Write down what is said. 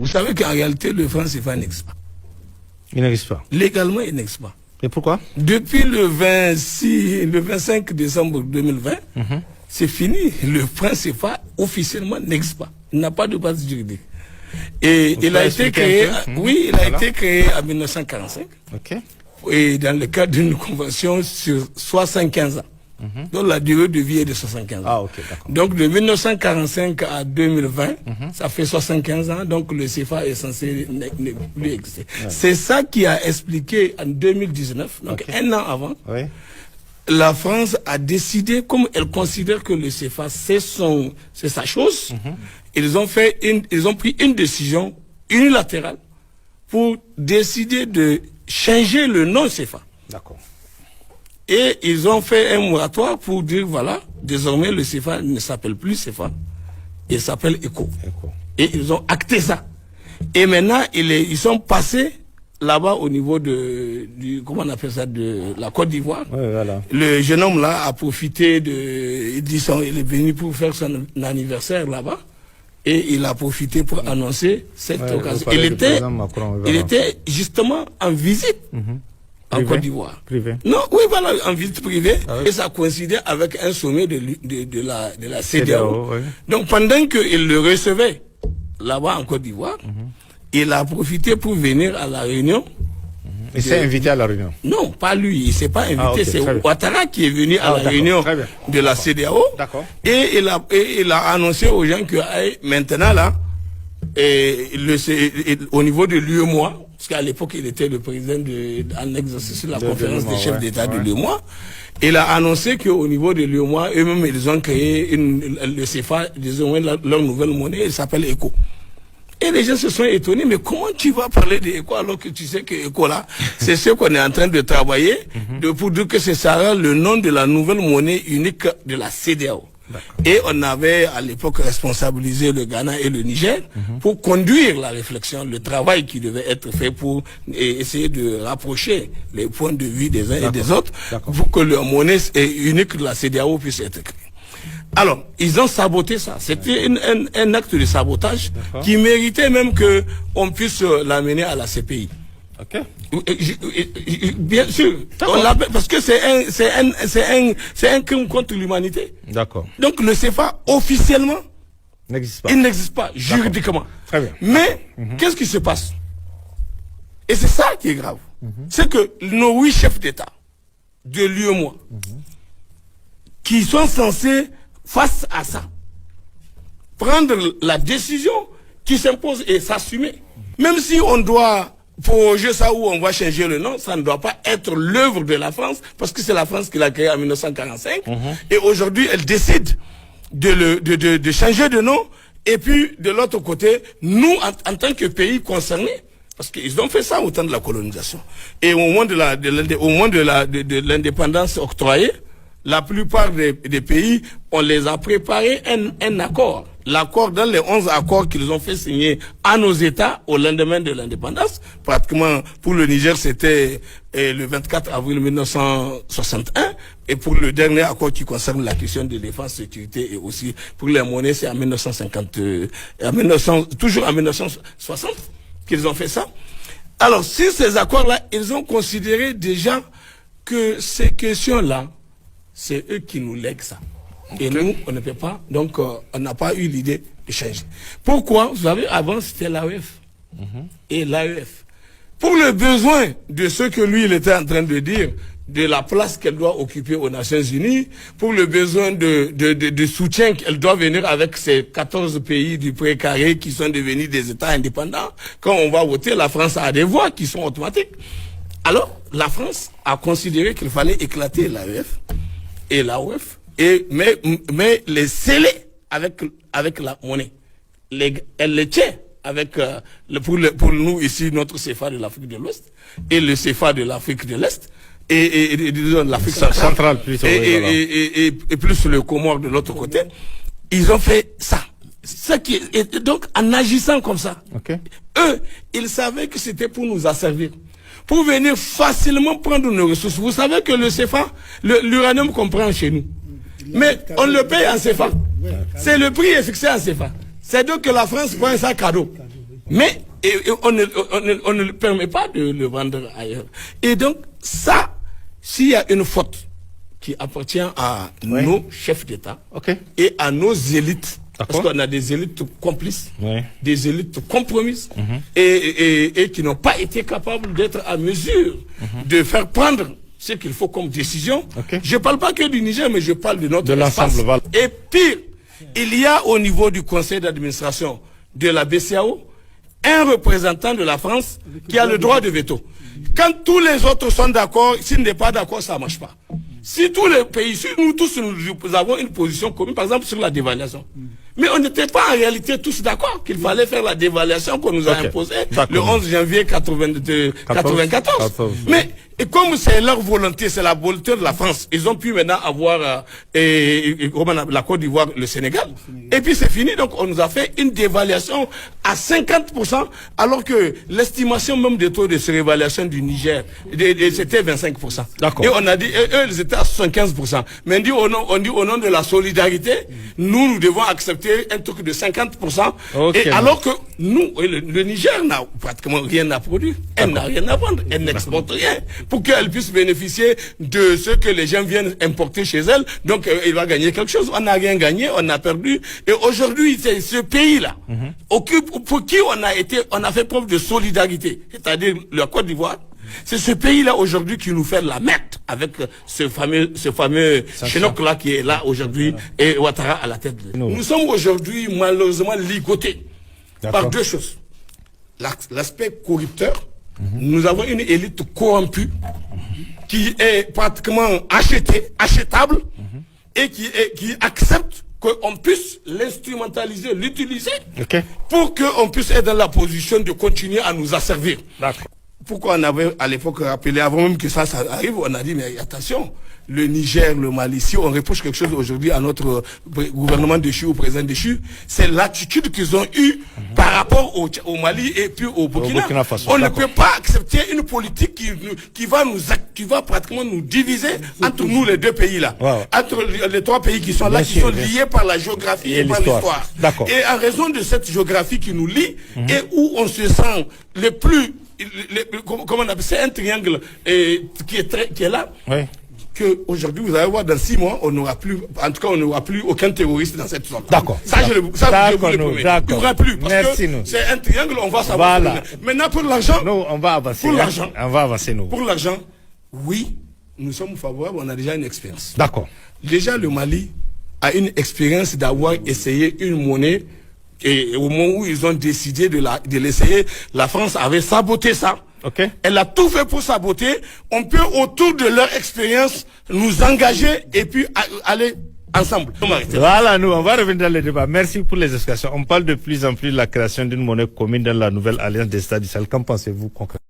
Vous savez qu'en réalité, le franc CFA n'existe pas. Il n'existe pas. Légalement, il n'existe pas. Et pourquoi? Depuis le 25 décembre 2020, c'est fini. Le franc CFA officiellement n'existe pas. Il n'a pas de base juridique. Et il a été créé, oui, il a été créé en 1945. Ok. Et dans le cadre d'une convention sur 75 ans. Donc la durée de vie est de 75 ans. Ah, ok, d'accord. Donc de 1945 à 2020, ça fait 75 ans, donc le CFA est censé ne plus exister. Ouais. C'est ça qui a expliqué en 2019, donc un an avant, la France a décidé, comme elle considère que le CFA c'est sa chose, ils ont pris une décision unilatérale pour décider de changer le nom CFA. D'accord. Et ils ont fait un moratoire pour dire, voilà, désormais le CFA ne s'appelle plus CFA, il s'appelle ECO. Et ils ont acté ça. Et maintenant, ils sont passés là-bas au niveau comment on appelle ça, de la Côte d'Ivoire. Ouais, voilà. Le jeune homme là a profité il est venu pour faire son anniversaire là-bas. Et il a profité pour annoncer cette occasion. Il était justement en visite. En Côte d'Ivoire. Privé. Non, oui, voilà, en visite privée. Et ça coïncidait avec un sommet de la CEDEAO. Donc, pendant qu'il le recevait là-bas en Côte d'Ivoire, il a profité pour venir à la réunion. Il s'est invité à la réunion? Non, pas lui. Il s'est pas invité. C'est Ouattara qui est venu à la réunion de la CEDEAO. D'accord. Et il a annoncé aux gens que maintenant, là, au niveau de l'UEMOA, parce qu'à l'époque, il était le président en exercice sur la conférence des chefs d'État de l'UEMOA. Il a annoncé qu'au niveau de l'UEMOA, eux-mêmes, ils ont créé le CFA, disons, leur nouvelle monnaie, elle s'appelle ECO. Et les gens se sont étonnés, mais comment tu vas parler d'ECO alors que tu sais que ECO là, c'est ce qu'on est en train de travailler, pour dire que ce sera le nom de la nouvelle monnaie unique de la CEDEAO. Et on avait à l'époque responsabilisé le Ghana et le Niger pour conduire la réflexion, le travail qui devait être fait pour essayer de rapprocher les points de vue des uns et des autres pour que la monnaie unique de la CEDEAO puisse être créée. Alors, ils ont saboté ça. C'était un acte de sabotage qui méritait même que on puisse l'amener à la CPI. Bien sûr, parce que c'est un crime contre l'humanité. D'accord. Donc le CFA officiellement n'existe pas. Il n'existe pas juridiquement. Très bien. Mais qu'est-ce qui se passe? Et c'est ça qui est grave. C'est que nos 8 chefs d'État de l'UEMOA qui sont censés, face à ça, prendre la décision qui s'impose et s'assumer. Même si on doit proroger ça ou on va changer le nom, ça ne doit pas être l'œuvre de la France, parce que c'est la France qui l'a créé en 1945. Et aujourd'hui, elle décide de changer de nom. Et puis, de l'autre côté, nous, en tant que pays concerné, parce qu'ils ont fait ça au temps de la colonisation. Et au moment de l'indépendance octroyée, la plupart des pays, on les a préparé un accord. L'accord, dans les 11 accords qu'ils ont fait signer à nos États au lendemain de l'indépendance, pratiquement pour le Niger, c'était le 24 avril 1961, et pour le dernier accord qui concerne la question de défense, sécurité et aussi pour les monnaies, c'est en 1950, toujours en 1960 qu'ils ont fait ça. Alors, sur ces accords-là, ils ont considéré déjà que ces questions-là, c'est eux qui nous lèguent ça. Et nous, on ne peut pas, donc on n'a pas eu l'idée de changer. Pourquoi? Vous savez, avant c'était l'AEF et l'AEF. Pour le besoin de ce que lui, il était en train de dire, de la place qu'elle doit occuper aux Nations Unies, pour le besoin de soutien qu'elle doit venir avec ces 14 pays du précaré qui sont devenus des États indépendants, quand on va voter, la France a des voix qui sont automatiques. Alors, la France a considéré qu'il fallait éclater l'AEF et l'AOF, mais les sceller avec la monnaie. Elle les tient avec pour nous ici notre CFA de l'Afrique de l'Ouest et le CFA de l'Afrique de l'Est et disons l'Afrique centrale et plus le Comore de l'autre côté. Ils ont fait ça. Donc en agissant comme ça, eux, ils savaient que c'était pour nous asservir, pour venir facilement prendre nos ressources. Vous savez que le CFA, l'uranium qu'on prend chez nous, mais on le paye en CFA. C'est le prix est fixé en CFA. C'est donc que la France prend ça cadeau. Mais on ne le permet pas de le vendre ailleurs. Et donc, ça, s'il y a une faute qui appartient à nos chefs d'État et à nos élites, parce qu'on a des élites complices, des élites compromises, et qui n'ont pas été capables d'être à mesure de faire prendre ce qu'il faut comme décision. Je ne parle pas que du Niger, mais je parle de notre espace. Et pire, il y a au niveau du conseil d'administration de la BCEAO un représentant de la France qui a le droit de veto. Quand tous les autres sont d'accord, s'il n'est pas d'accord, ça ne marche pas. Si tous les pays, si nous tous nous avons une position commune, par exemple sur la dévaluation, mais on n'était pas en réalité tous d'accord qu'il fallait faire la dévaluation qu'on nous a imposée le 11 janvier 1994. Mais et comme c'est leur volonté, c'est la volonté de la France, ils ont pu maintenant avoir la Côte d'Ivoire, le Sénégal. Et puis c'est fini, donc on nous a fait une dévaluation à 50%, alors que l'estimation même des taux de surévaluation du Niger, c'était 25%. Et on a dit, eux, ils étaient à 75%. Mais on dit au nom de la solidarité, nous devons accepter un truc de 50%. Et alors que nous, le Niger n'a pratiquement rien à produire. Elle n'a rien à vendre. Elle n'exporte rien. Pour qu'elle puisse bénéficier de ce que les gens viennent importer chez elle. Donc, il va gagner quelque chose. On n'a rien gagné, on a perdu. Et aujourd'hui, c'est ce pays-là, pour qui on a fait preuve de solidarité. C'est-à-dire la Côte d'Ivoire. C'est ce pays-là aujourd'hui qui nous fait la merde avec ce fameux Chénoc-là qui est là aujourd'hui et Ouattara à la tête. Nous sommes aujourd'hui malheureusement ligotés par deux choses. L'aspect corrupteur. Nous avons une élite corrompue qui est pratiquement achetable et qui accepte qu'on puisse l'instrumentaliser, l'utiliser pour qu'on puisse être dans la position de continuer à nous asservir. Pourquoi on avait à l'époque rappelé, avant même que ça arrive, on a dit mais attention, le Niger, le Mali, si on reproche quelque chose aujourd'hui à notre gouvernement déchu, au président déchu, c'est l'attitude qu'ils ont eue par rapport au Mali et puis au Burkina Faso. On ne peut pas accepter une politique qui va pratiquement nous diviser entre nous les deux pays là, entre les trois pays qui sont là, qui sont liés par la géographie et par l'histoire. Et en raison de cette géographie qui nous lie et où on se sent le plus comment on appelle, c'est un triangle qui est là. Que aujourd'hui, vous allez voir, dans 6 mois, on n'aura plus, en tout cas, on n'aura plus aucun terroriste dans cette zone. Ça, je vous le promets. Il n'y aura plus. Parce que c'est un triangle, on va savoir. Maintenant, pour l'argent. Nous, on va avancer. Pour l'argent. On va avancer, nous. Pour l'argent, oui, nous sommes favorables, on a déjà une expérience. Déjà, le Mali a une expérience d'avoir essayé une monnaie. Et au moment où ils ont décidé de l'essayer, la France avait saboté ça. Elle a tout fait pour saboter. On peut, autour de leur expérience, nous engager et puis aller ensemble. Voilà, nous, on va revenir dans le débat. Merci pour les explications. On parle de plus en plus de la création d'une monnaie commune dans la nouvelle alliance des États du Sahel. Qu'en pensez-vous concrètement?